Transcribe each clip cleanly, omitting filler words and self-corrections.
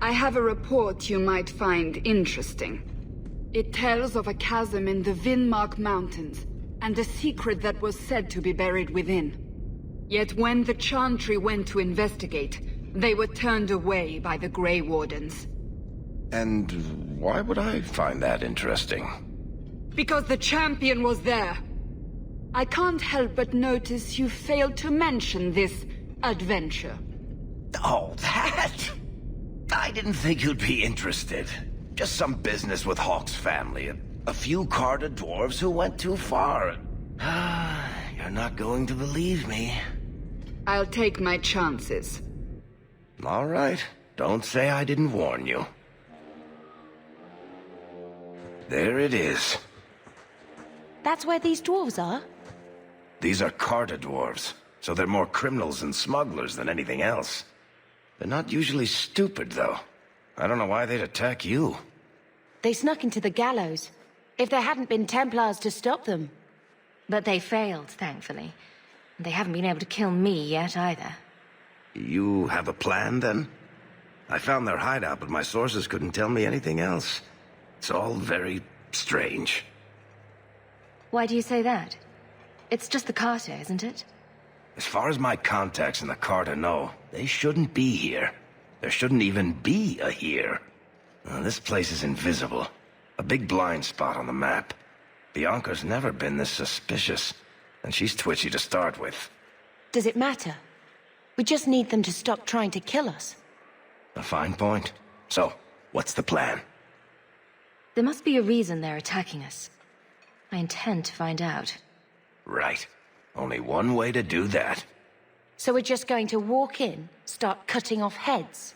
I have a report you might find interesting. It tells of a chasm in the Vinmark Mountains, and a secret that was said to be buried within. Yet when the Chantry went to investigate, they were turned away by the Grey Wardens. And why would I find that interesting? Because the champion was there. I can't help but notice you failed to mention this adventure. Oh, that? I didn't think you'd be interested. Just some business with Hawke's family. A few Carta dwarves who went too far. You're not going to believe me. I'll take my chances. All right. Don't say I didn't warn you. There it is. That's where these dwarves are? These are Carta dwarves, so they're more criminals and smugglers than anything else. They're not usually stupid, though. I don't know why they'd attack you. They snuck into the gallows. If there hadn't been Templars to stop them. But they failed, thankfully. They haven't been able to kill me yet, either. You have a plan, then? I found their hideout, but my sources couldn't tell me anything else. It's all very strange. Why do you say that? It's just the Carta, isn't it? As far as my contacts in the Carta know, they shouldn't be here. There shouldn't even be a here. This place is invisible. A big blind spot on the map. Bianca's never been this suspicious, and she's twitchy to start with. Does it matter? We just need them to stop trying to kill us. A fine point. So, what's the plan? There must be a reason they're attacking us. I intend to find out. Right. Only one way to do that. So we're just going to walk in, start cutting off heads?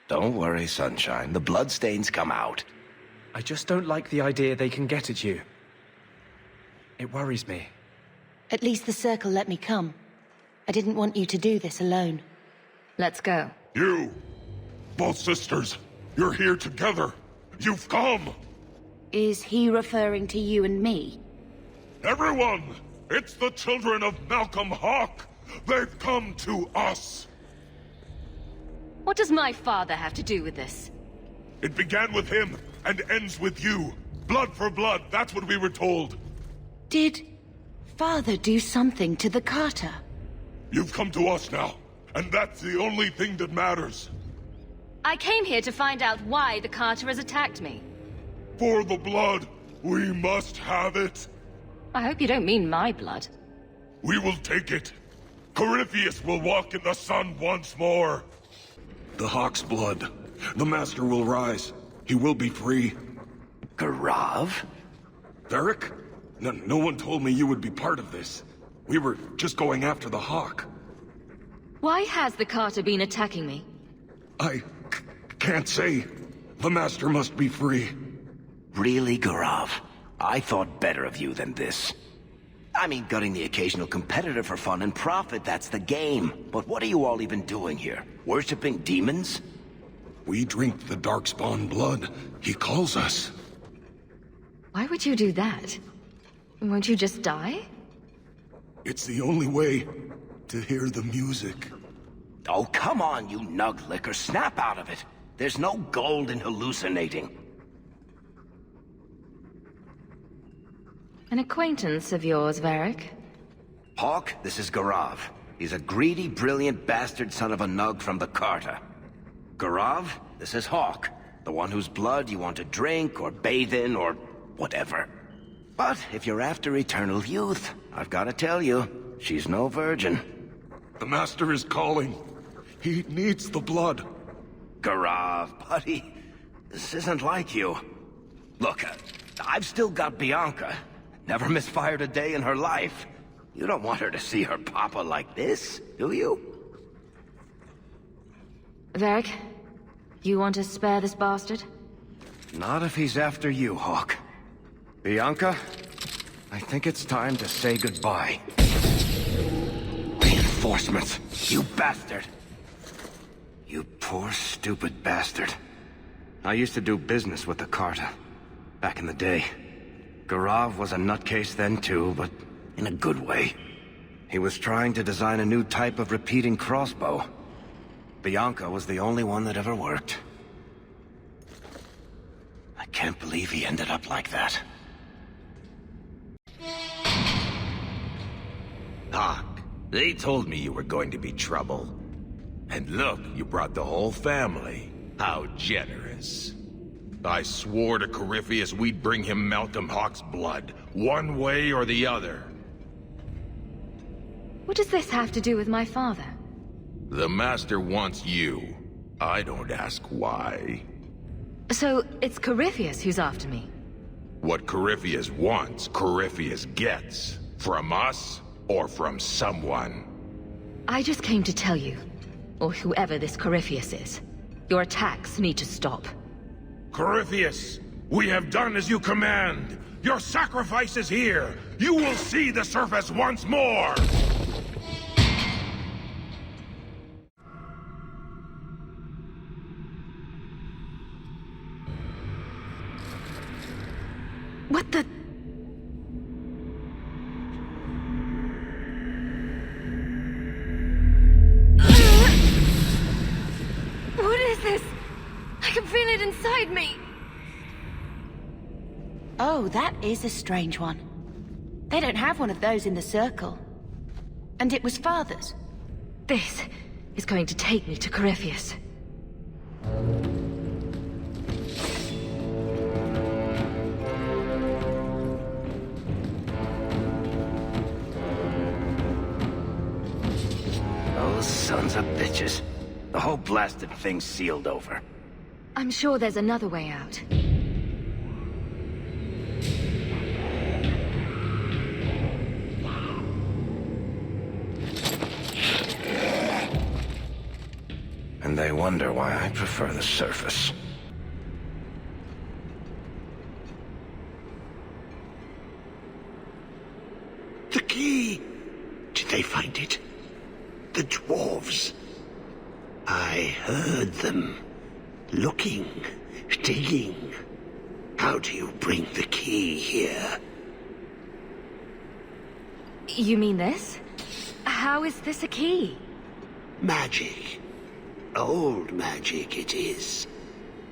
Don't worry, Sunshine. The bloodstains come out. I just don't like the idea they can get at you. It worries me. At least the Circle let me come. I didn't want you to do this alone. Let's go. You! Both sisters! You're here together! You've come! Is he referring to you and me? Everyone! It's the children of Malcolm Hawke! They've come to us! What does my father have to do with this? It began with him, and ends with you. Blood for blood, that's what we were told. Did Father do something to the Carta? You've come to us now, and that's the only thing that matters. I came here to find out why the Carta has attacked me. For the blood, we must have it. I hope you don't mean my blood. We will take it. Corypheus will walk in the sun once more. The Hawke's blood. The Master will rise. He will be free. Garav? Varric? No one told me you would be part of this. We were just going after the Hawke. Why has the Carta been attacking me? I can't say. The Master must be free. Really, Garav? I thought better of you than this. I mean, gutting the occasional competitor for fun and profit, that's the game. But what are you all even doing here? Worshipping demons? We drink the Darkspawn blood. He calls us. Why would you do that? Won't you just die? It's the only way to hear the music. Oh, come on, you nug licker. Snap out of it. There's no gold in hallucinating. An acquaintance of yours, Varric? Hawke, this is Garav. He's a greedy, brilliant bastard son of a nug from the Carta. Garav, this is Hawke. The one whose blood you want to drink, or bathe in, or whatever. But if you're after eternal youth, I've got to tell you, she's no virgin. The Master is calling. He needs the blood. Garav, buddy, this isn't like you. Look, I've still got Bianca. Never misfired a day in her life. You don't want her to see her papa like this, do you? Varric, you want to spare this bastard? Not if he's after you, Hawke. Bianca, I think it's time to say goodbye. Reinforcements, you bastard! You poor, stupid bastard. I used to do business with the Carta, back in the day. Garav was a nutcase then too, but in a good way. He was trying to design a new type of repeating crossbow. Bianca was the only one that ever worked. Can't believe he ended up like that. Hawke, they told me you were going to be trouble. And look, you brought the whole family. How generous. I swore to Corypheus we'd bring him Malcolm Hawke's blood, one way or the other. What does this have to do with my father? The Master wants you. I don't ask why. So, it's Corypheus who's after me? What Corypheus wants, Corypheus gets. From us, or from someone. I just came to tell you, or whoever this Corypheus is, your attacks need to stop. Corypheus, we have done as you command. Your sacrifice is here. You will see the surface once more. What the... What is this? I can feel it inside me. Oh, that is a strange one. They don't have one of those in the Circle. And it was Father's. This is going to take me to Corypheus. Those sons of bitches. The whole blasted thing's sealed over. I'm sure there's another way out. And they wonder why I prefer the surface. The key! Did they find it? The dwarves. I heard them. Looking, digging. How do you bring the key here? You mean this? How is this a key? Magic. Old magic it is.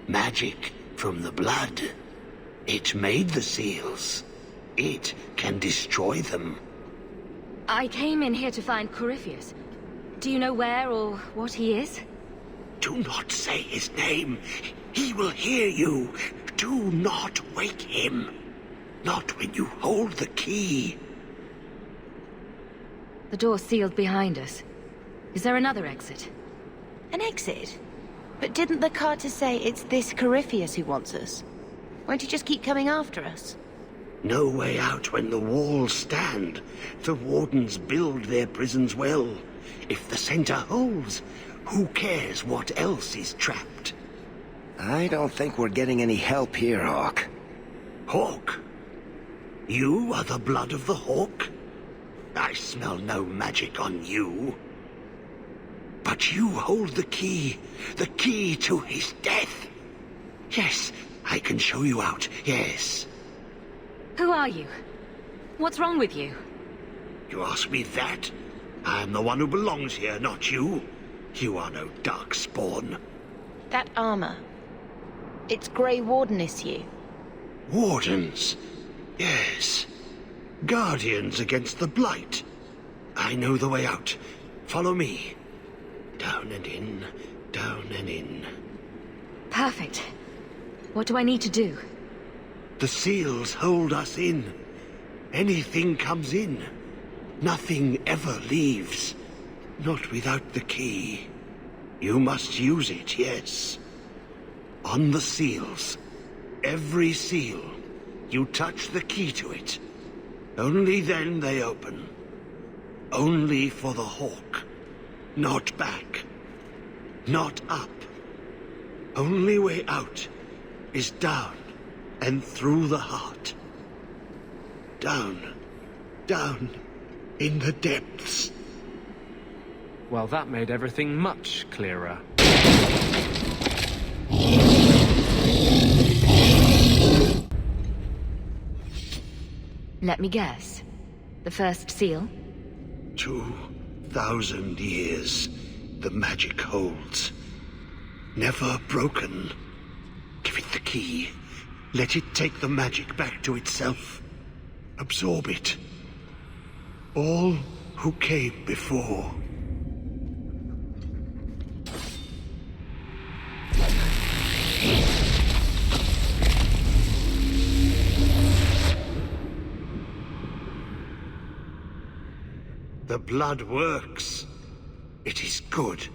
Magic from the blood. It made the seals. It can destroy them. I came in here to find Corypheus. Do you know where or what he is? Do not say his name. He will hear you. Do not wake him. Not when you hold the key. The door's sealed behind us. Is there another exit? An exit? But didn't the Carter say it's this Corypheus who wants us? Won't he just keep coming after us? No way out when the walls stand. The wardens build their prisons well. If the center holds, who cares what else is trapped? I don't think we're getting any help here, Hawke. Hawke? You are the blood of the Hawke? I smell no magic on you. But you hold the key to his death. Yes, I can show you out, yes. Who are you? What's wrong with you? You ask me that? I'm the one who belongs here, not you. You are no dark spawn. That armor. It's Grey Warden issue. Wardens? Yes. Guardians against the Blight. I know the way out. Follow me. Down and in, down and in. Perfect. What do I need to do? The seals hold us in. Anything comes in. Nothing ever leaves. Not without the key. You must use it, yes. On the seals. Every seal. You touch the key to it. Only then they open. Only for the Hawke. Not back. Not up. Only way out is down and through the heart. Down. Down in the depths. Well, that made everything much clearer. Let me guess. The first seal? 2,000 years the magic holds. Never broken. Give it the key. Let it take the magic back to itself. Absorb it. All who came before. The blood works. It is good.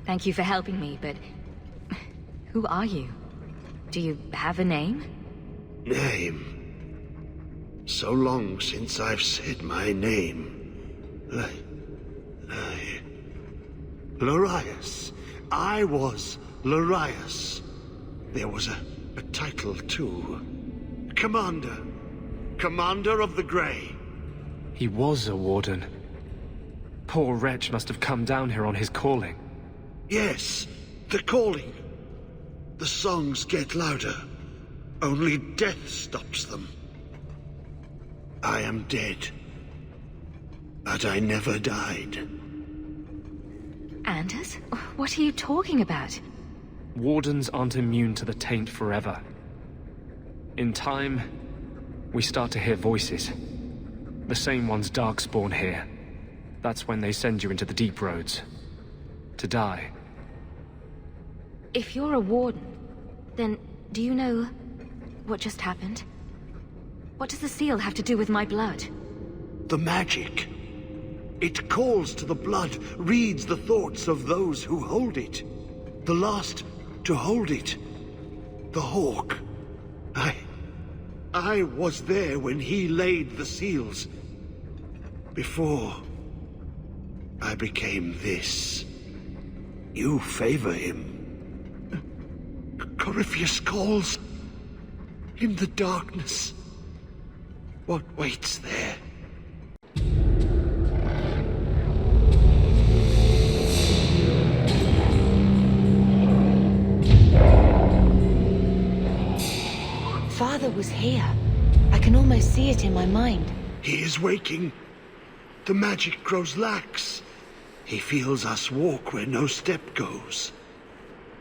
Thank you for helping me, but... who are you? Do you have a name? Name? So long since I've said my name. Larius. I was Larius. There was a title, too. Commander. Commander of the Grey. He was a warden. Poor wretch must have come down here on his calling. Yes, the calling. The songs get louder. Only death stops them. I am dead. But I never died. Anders? What are you talking about? Wardens aren't immune to the taint forever. In time, we start to hear voices. The same ones Darkspawn hear. That's when they send you into the deep roads. To die. If you're a warden, then do you know what just happened? What does the seal have to do with my blood? The magic. It calls to the blood, reads the thoughts of those who hold it. The last to hold it. The Hawke. I was there when he laid the seals. Before I became this. You favor him. Corypheus calls. In the darkness. What waits there? Father was here. I can almost see it in my mind. He is waking. The magic grows lax. He feels us walk where no step goes.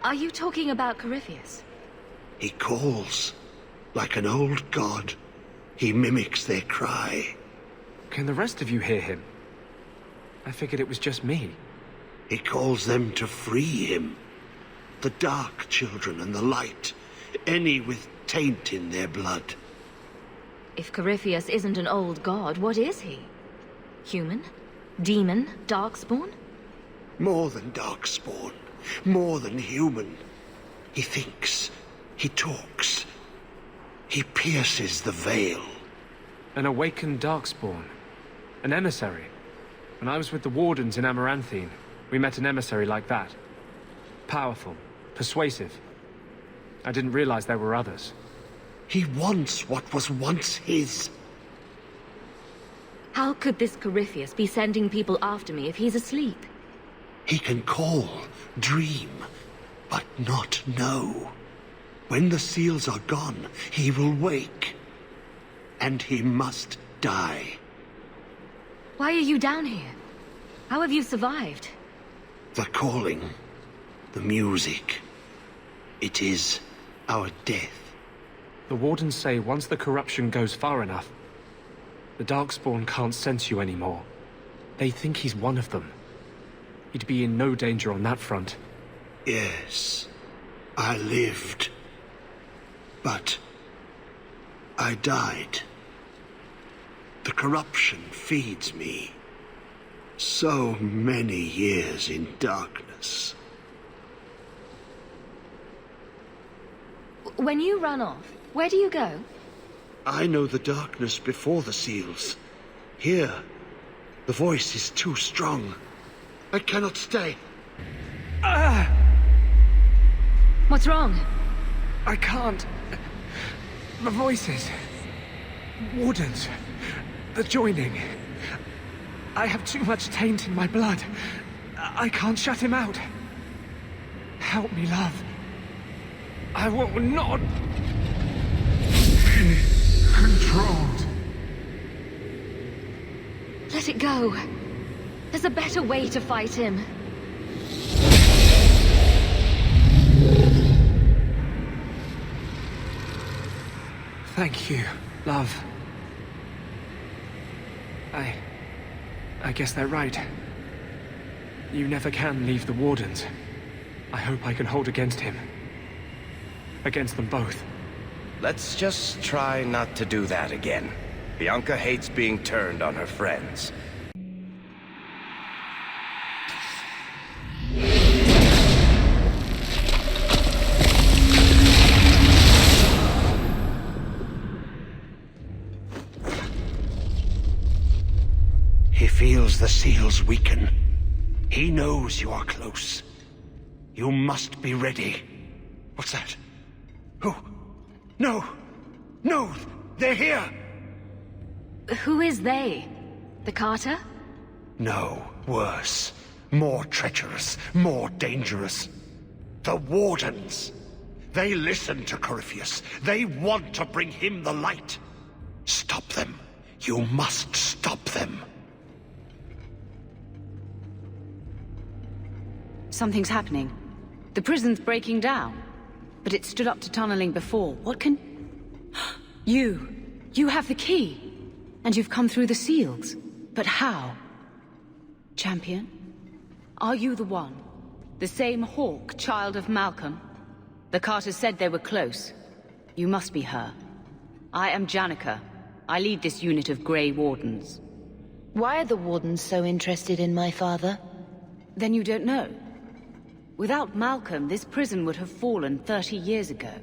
Are you talking about Corypheus? He calls. Like an old god. He mimics their cry. Can the rest of you hear him? I figured it was just me. He calls them to free him. The dark children and the light. Any with taint in their blood. If Corypheus isn't an old god, what is he? Human? Demon? Darkspawn? More than Darkspawn. More than human. He thinks. He talks. He pierces the veil. An awakened Darkspawn. An emissary. When I was with the Wardens in Amaranthine, we met an emissary like that. Powerful. Persuasive. I didn't realize there were others. He wants what was once his. How could this Corypheus be sending people after me if he's asleep? He can call, dream, but not know. When the seals are gone, he will wake. And he must die. Why are you down here? How have you survived? The calling. The music. It is our death. The Wardens say once the corruption goes far enough, the Darkspawn can't sense you anymore. They think he's one of them. He'd be in no danger on that front. Yes, I lived. But I died. The corruption feeds me. So many years in darkness. When you run off, where do you go? I know the darkness before the seals. Here, the voice is too strong. I cannot stay. What's wrong? I can't. The voices. Wardens. The joining. I have too much taint in my blood. I can't shut him out. Help me, love. I will not Be controlled. Let it go. There's a better way to fight him. Thank you, love. I guess they're right. You never can leave the Wardens. I hope I can hold against him. Against them both. Let's just try not to do that again. Bianca hates being turned on her friends. He feels the seals weaken. He knows you are close. You must be ready. What's that? Oh, no! No! They're here! Who is they? The Carter? No, worse. More treacherous, more dangerous. The Wardens. They listen to Corypheus. They want to bring him the light. Stop them. You must stop them. Something's happening. The prison's breaking down. But it stood up to tunneling before. What can... You have the key. And you've come through the seals. But how? Champion? Are you the one? The same Hawke, child of Malcolm? The Carters said they were close. You must be her. I am Janica. I lead this unit of Grey Wardens. Why are the Wardens so interested in my father? Then you don't know. Without Malcolm, this prison would have fallen 30 years ago.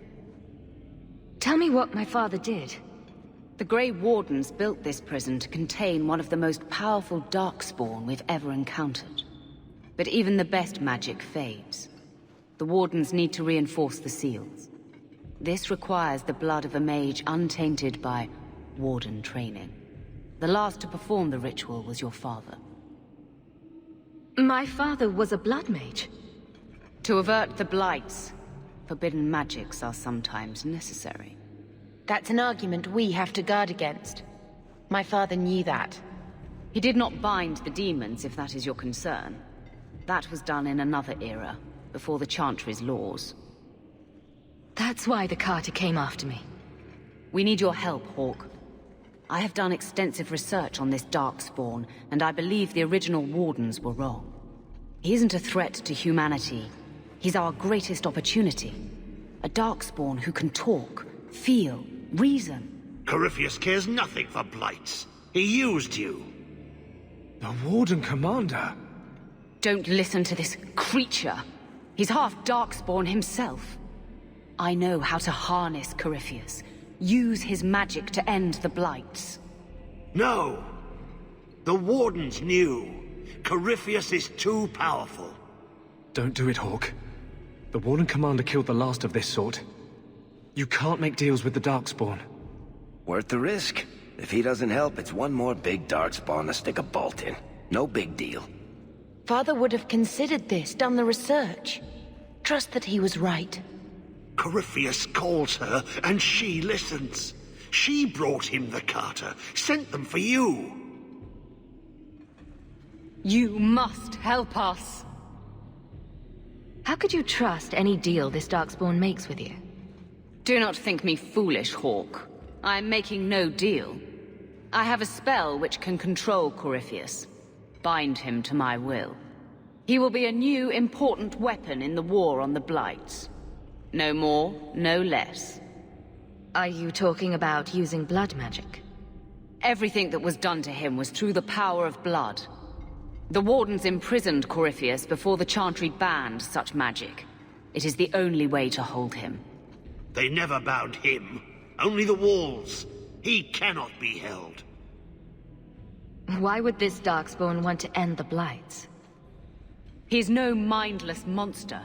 Tell me what my father did. The Grey Wardens built this prison to contain one of the most powerful Darkspawn we've ever encountered. But even the best magic fades. The Wardens need to reinforce the seals. This requires the blood of a mage untainted by Warden training. The last to perform the ritual was your father. My father was a blood mage. To avert the blights, forbidden magics are sometimes necessary. That's an argument we have to guard against. My father knew that. He did not bind the demons, if that is your concern. That was done in another era, before the Chantry's laws. That's why the Carter came after me. We need your help, Hawke. I have done extensive research on this Darkspawn, and I believe the original Wardens were wrong. He isn't a threat to humanity. He's our greatest opportunity. A Darkspawn who can talk, feel, reason. Corypheus cares nothing for blights. He used you. The Warden Commander? Don't listen to this creature. He's half Darkspawn himself. I know how to harness Corypheus. Use his magic to end the blights. No. The Wardens knew. Corypheus is too powerful. Don't do it, Hawke. The Warden Commander killed the last of this sort. You can't make deals with the Darkspawn. Worth the risk. If he doesn't help, it's one more big Darkspawn to stick a bolt in. No big deal. Father would have considered this, done the research. Trust that he was right. Corypheus calls her, and she listens. She brought him the Carter, sent them for you. You must help us. How could you trust any deal this Darkspawn makes with you? Do not think me foolish, Hawke. I am making no deal. I have a spell which can control Corypheus. Bind him to my will. He will be a new, important weapon in the war on the Blights. No more, no less. Are you talking about using blood magic? Everything that was done to him was through the power of blood. The Wardens imprisoned Corypheus before the Chantry banned such magic. It is the only way to hold him. They never bound him. Only the walls. He cannot be held. Why would this Darkspawn want to end the Blights? He's no mindless monster.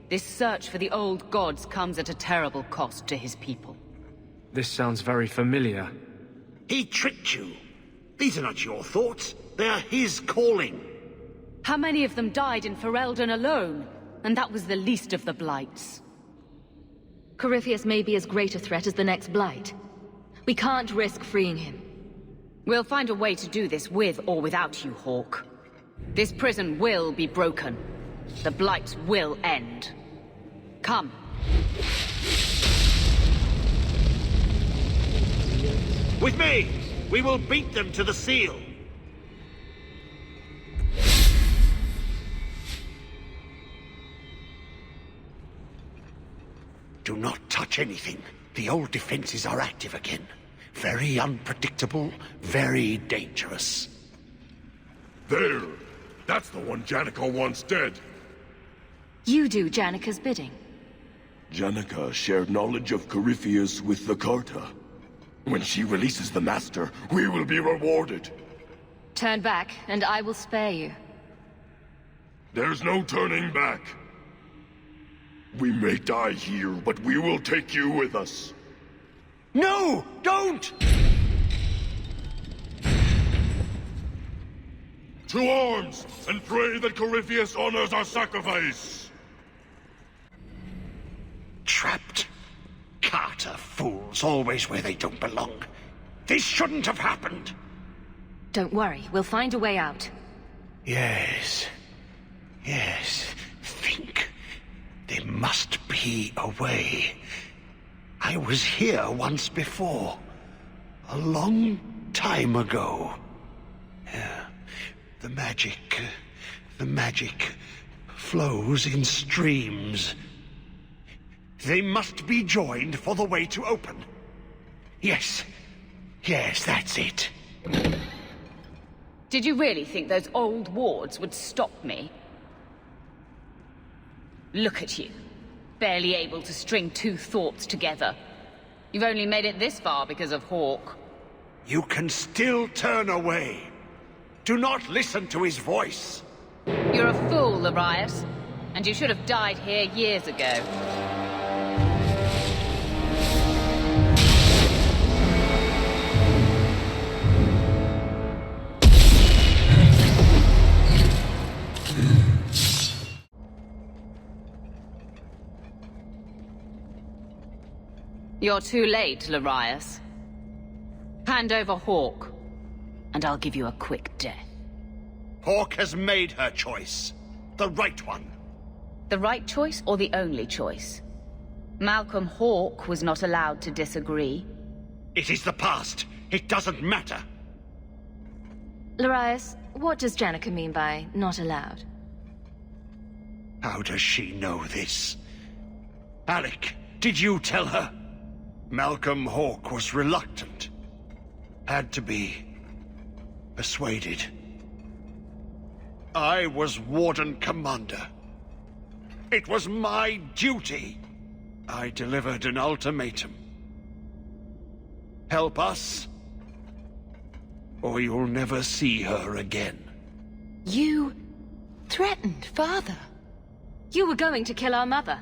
This search for the old gods comes at a terrible cost to his people. This sounds very familiar. He tricked you. These are not your thoughts. They are his calling. How many of them died in Ferelden alone? And that was the least of the Blights. Corypheus may be as great a threat as the next Blight. We can't risk freeing him. We'll find a way to do this with or without you, Hawke. This prison will be broken. The Blights will end. Come. With me! We will beat them to the seal! Do not touch anything. The old defenses are active again. Very unpredictable, very dangerous. There! That's the one Janica wants dead. You do Janika's bidding. Janica shared knowledge of Corypheus with the Carta. When she releases the Master, we will be rewarded. Turn back, and I will spare you. There's no turning back. We may die here, but we will take you with us. No! Don't! To arms, and pray that Corypheus honors our sacrifice! Trapped. Carter fools, always where they don't belong. This shouldn't have happened. Don't worry, we'll find a way out. Yes. Yes. Think. There must be a way. I was here once before. A long time ago. Yeah. The magic flows in streams. They must be joined for the way to open. Yes. Yes, that's it. Did you really think those old wards would stop me? Look at you. Barely able to string two thoughts together. You've only made it this far because of Hawke. You can still turn away. Do not listen to his voice. You're a fool, Larius. And you should have died here years ago. You're too late, Larius. Hand over Hawke, and I'll give you a quick death. Hawke has made her choice. The right one. The right choice or the only choice? Malcolm Hawke was not allowed to disagree. It is the past. It doesn't matter. Larius, what does Janica mean by not allowed? How does she know this? Alec, did you tell her? Malcolm Hawke was reluctant. Had to be persuaded. I was Warden Commander. It was my duty. I delivered an ultimatum. Help us, or you'll never see her again. You threatened Father. You were going to kill our mother.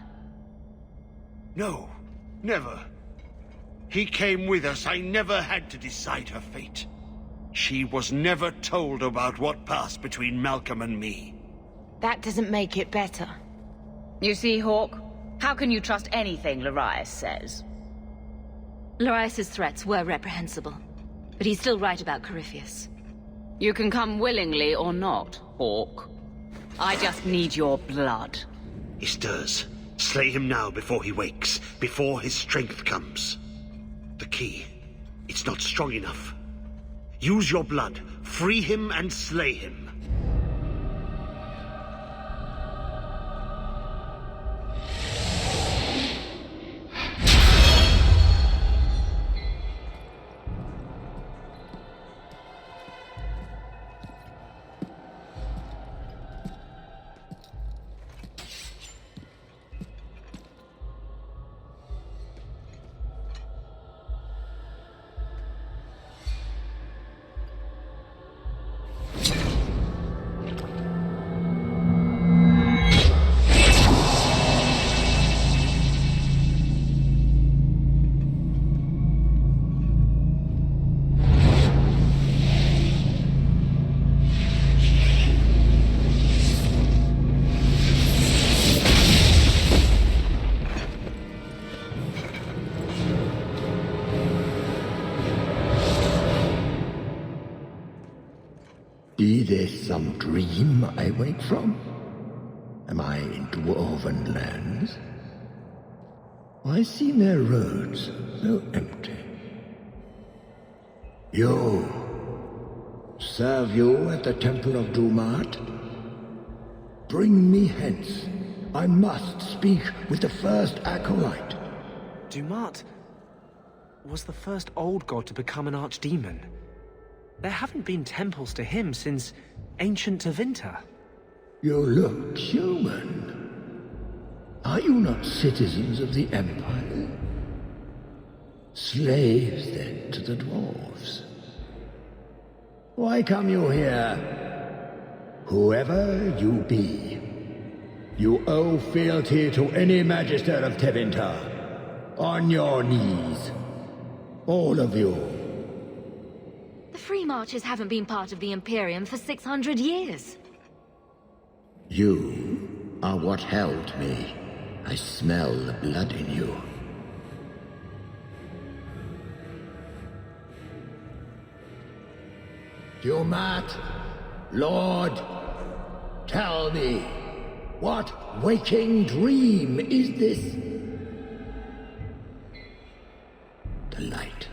No, never. He came with us. I never had to decide her fate. She was never told about what passed between Malcolm and me. That doesn't make it better. You see, Hawke? How can you trust anything Larius says? Larius's threats were reprehensible, but he's still right about Corypheus. You can come willingly or not, Hawke. I just need your blood. He stirs. Slay him now before he wakes, before his strength comes. The key. It's not strong enough. Use your blood. Free him and slay him. Is this some dream I wake from? Am I in dwarven lands? Why seem their roads so empty? You. Serve you at the Temple of Dumat? Bring me hence. I must speak with the first acolyte. Dumat was the first old god to become an archdemon. There haven't been temples to him since ancient Tevinter. You look human. Are you not citizens of the Empire? Slaves, then, to the dwarves. Why come you here? Whoever you be, you owe fealty to any Magister of Tevinter. On your knees. All of you. The Free Marches haven't been part of the Imperium for 600 years. You are what held me. I smell the blood in you. Dumat, Lord, tell me, what waking dream is this? The light.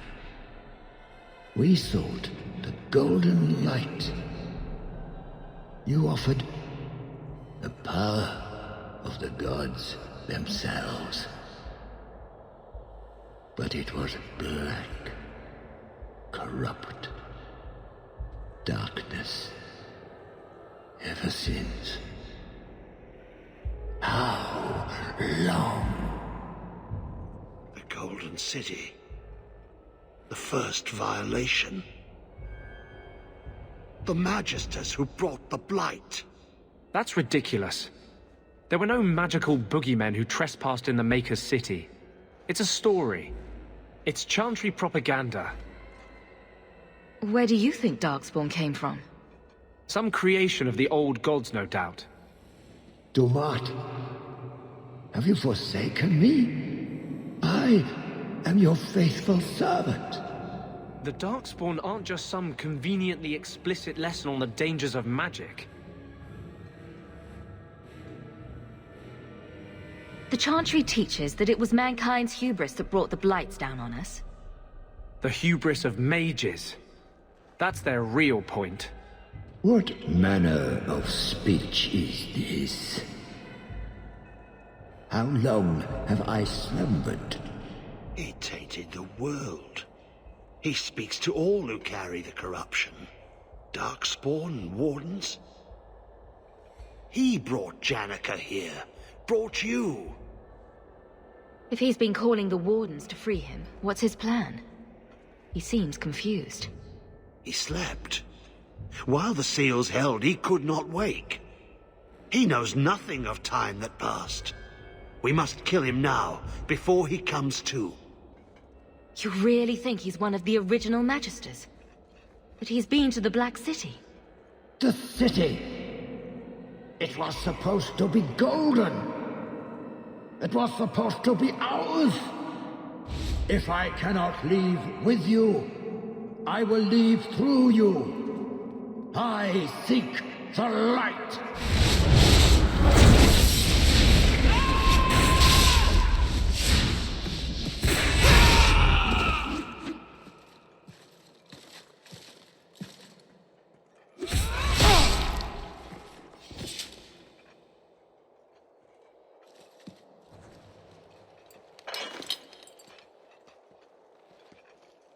We sought the golden light. You offered the power of the gods themselves. But it was black, corrupt, darkness, ever since. How long? The Golden City. The first violation. The Magisters who brought the Blight. That's ridiculous. There were no magical boogeymen who trespassed in the Maker's City. It's a story. It's Chantry propaganda. Where do you think Darkspawn came from? Some creation of the old gods, no doubt. Dumat, have you forsaken me? I am your faithful servant. The Darkspawn aren't just some conveniently explicit lesson on the dangers of magic. The Chantry teaches that it was mankind's hubris that brought the Blights down on us. The hubris of mages. That's their real point. What manner of speech is this? How long have I slumbered? He tainted the world. He speaks to all who carry the corruption. Darkspawn, Wardens. He brought Janica here. Brought you. If he's been calling the Wardens to free him, what's his plan? He seems confused. He slept. While the seals held, he could not wake. He knows nothing of time that passed. We must kill him now, before he comes to. You really think he's one of the original Magisters? That he's been to the Black City? The city! It was supposed to be golden! It was supposed to be ours! If I cannot leave with you, I will leave through you. I seek the light!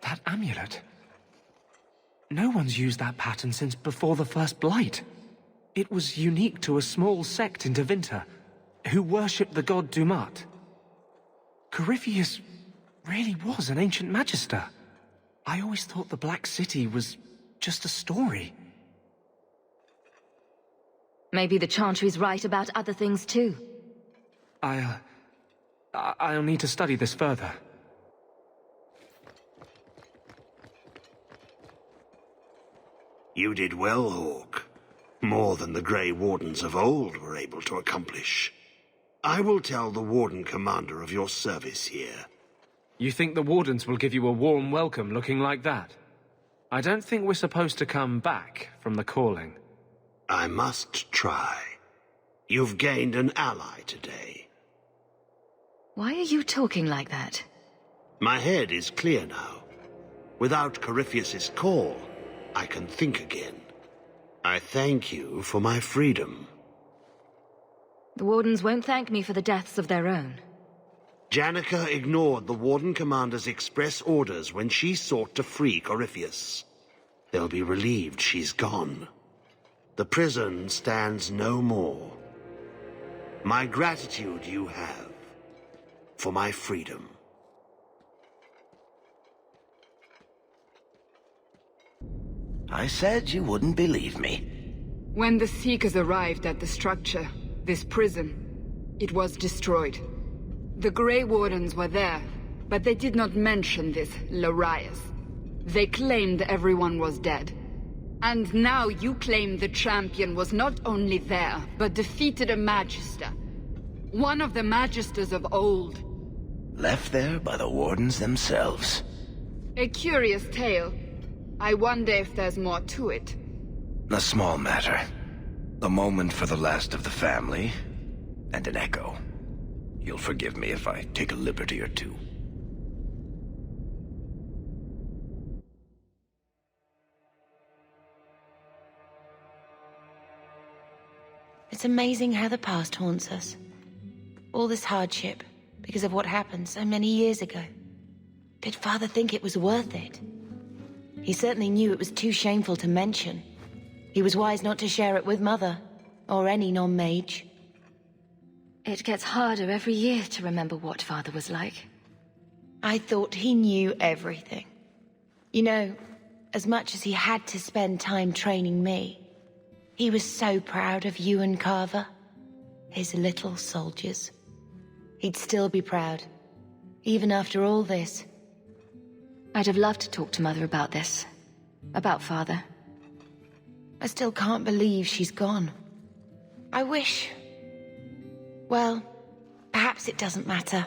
That amulet. No one's used that pattern since before the first Blight. It was unique to a small sect in Tevinter, who worshipped the god Dumat. Corypheus really was an ancient Magister. I always thought the Black City was just a story. Maybe the Chantry's right about other things too. I'll need to study this further. You did well, Hawke. More than the Grey Wardens of old were able to accomplish. I will tell the Warden Commander of your service here. You think the Wardens will give you a warm welcome looking like that? I don't think we're supposed to come back from the calling. I must try. You've gained an ally today. Why are you talking like that? My head is clear now. Without Corypheus's call, I can think again. I thank you for my freedom. The Wardens won't thank me for the deaths of their own. Janica ignored the Warden Commander's express orders when she sought to free Corypheus. They'll be relieved she's gone. The prison stands no more. My gratitude you have for my freedom. I said you wouldn't believe me. When the Seekers arrived at the structure, this prison, it was destroyed. The Grey Wardens were there, but they did not mention this Larius. They claimed everyone was dead. And now you claim the champion was not only there, but defeated a Magister. One of the Magisters of old. Left there by the Wardens themselves. A curious tale. I wonder if there's more to it. A small matter. A moment for the last of the family, and an echo. You'll forgive me if I take a liberty or two. It's amazing how the past haunts us. All this hardship, because of what happened so many years ago. Did Father think it was worth it? He certainly knew it was too shameful to mention. He was wise not to share it with Mother, or any non-mage. It gets harder every year to remember what Father was like. I thought he knew everything. You know, as much as he had to spend time training me, he was so proud of you and Carver, his little soldiers. He'd still be proud, even after all this. I'd have loved to talk to Mother about this. About Father. I still can't believe she's gone. I wish... Well, perhaps it doesn't matter.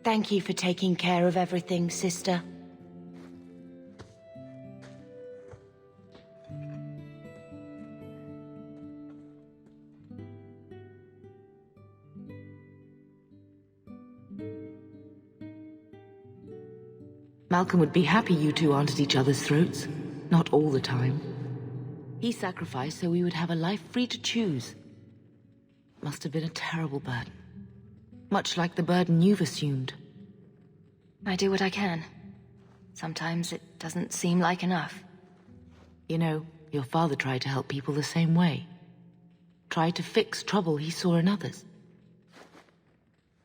Thank you for taking care of everything, sister. Malcolm would be happy you two aren't at each other's throats. Not all the time. He sacrificed so we would have a life free to choose. Must have been a terrible burden. Much like the burden you've assumed. I do what I can. Sometimes it doesn't seem like enough. You know, your father tried to help people the same way. Tried to fix trouble he saw in others.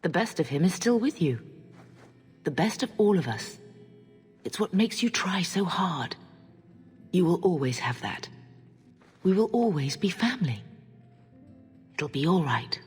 The best of him is still with you. The best of all of us. It's what makes you try so hard. You will always have that. We will always be family. It'll be all right.